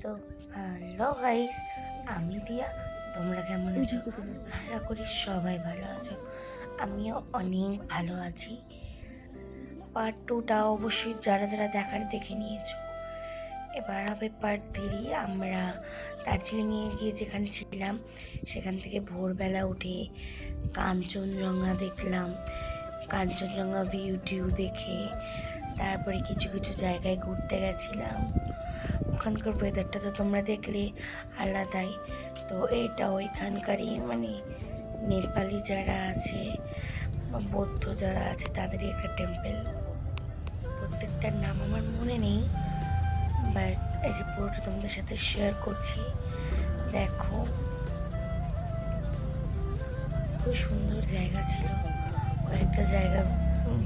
তো hello guys, আমি দিয়া। তোমরা কেমন আছো? আশা করি সবাই ভালো আছো। আমিও অনেক ভালো আছি। পার্ট টুটা অবশ্যই যারা যারা দেখার দেখে নিয়েছো। এবার হবে পার্ট 3। আমরা দার্জিলিংয়ে গিয়ে যেখানে ছিলাম সেখান থেকে ভোরবেলা উঠে কাঞ্চনজঙ্ঘা দেখলাম। কাঞ্চনজঙ্ঘা ভিউ টিউ দেখে তারপরে কিছু কিছু জায়গায় ঘুরতে গেছিলাম। ওখানকার ওয়েদারটা তো তোমরা দেখলে আলাদাই। তো এটা ওইখানকারই মানে নেপালি যারা আছে বা বৌদ্ধ যারা আছে তাদেরই একটা টেম্পল। প্রত্যেকটার নাম আমার মনে নেই, বাট এই যে পুরোটা তোমাদের সাথে শেয়ার করছি। দেখো, খুব সুন্দর জায়গা ছিল। কয়েকটা জায়গা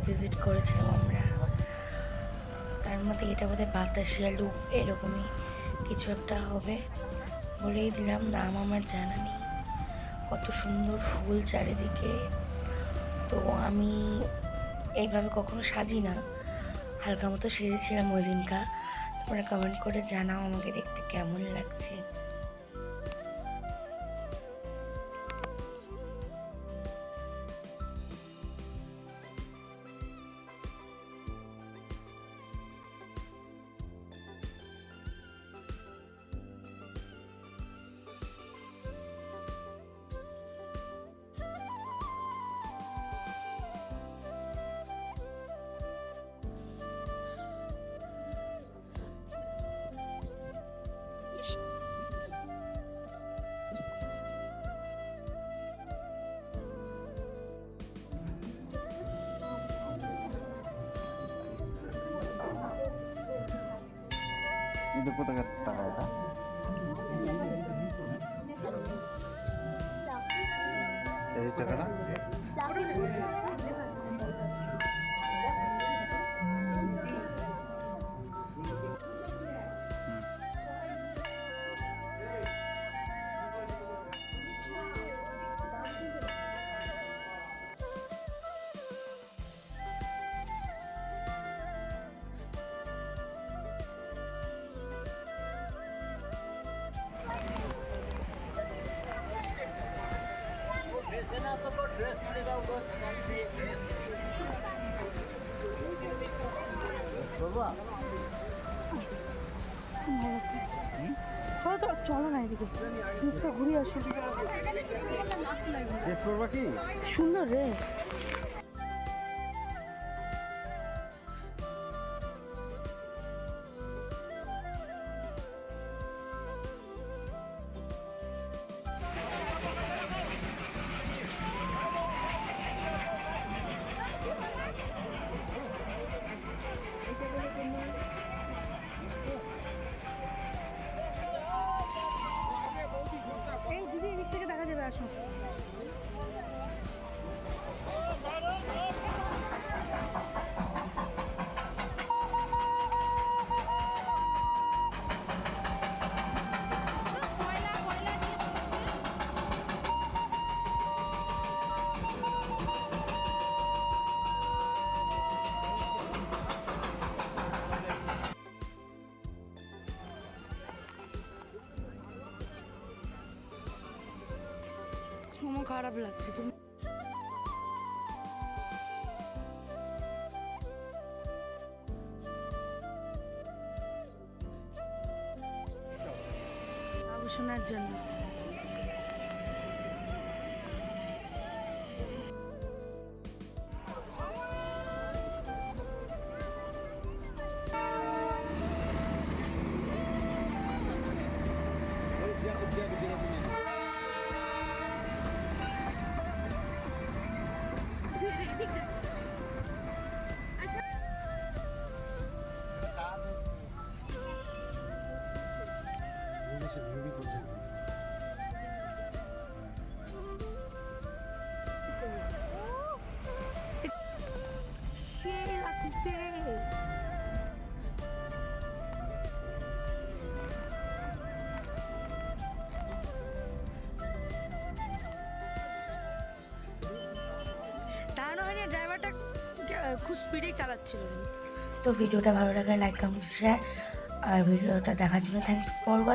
ভিজিট করেছিলাম আমরা। তার মধ্যে এটা বোধহয় বাতাসিয়া লুপ এরকমই কিছু একটা হবে। বলেই দিলাম, নাম আমার জানা নেই। কত সুন্দর ফুল চারিদিকে। তো আমি এইভাবে কখনো সাজি না, হালকা মতো সেজেছিলাম ওই দিনকা। তোমরা কমেন্ট করে জানাও আমাকে দেখতে কেমন লাগছে। ಇದು ಪುಸ್ತಕ ಆಯ್ತಾ এই টাকাটা চলো তো, চলো না এদিকে জিনিসটা ঘুরে আসো। ড্রেস পরবা কি সুন্দর রে। এই দিদি এদিক থেকে দেখা যাবে, আসো। আমার খারাপ লাগছে। তুমি শোনার জন্য দাঁড়ানো হয়নি, ড্রাইভারটা খুব স্পিডেই চালাচ্ছিল। তো ভিডিওটা ভালো লাগলে লাইক কমেন্ট শেয়ার আর ভিডিওটা দেখার জন্য থ্যাংকস ফর ওয়াচিং।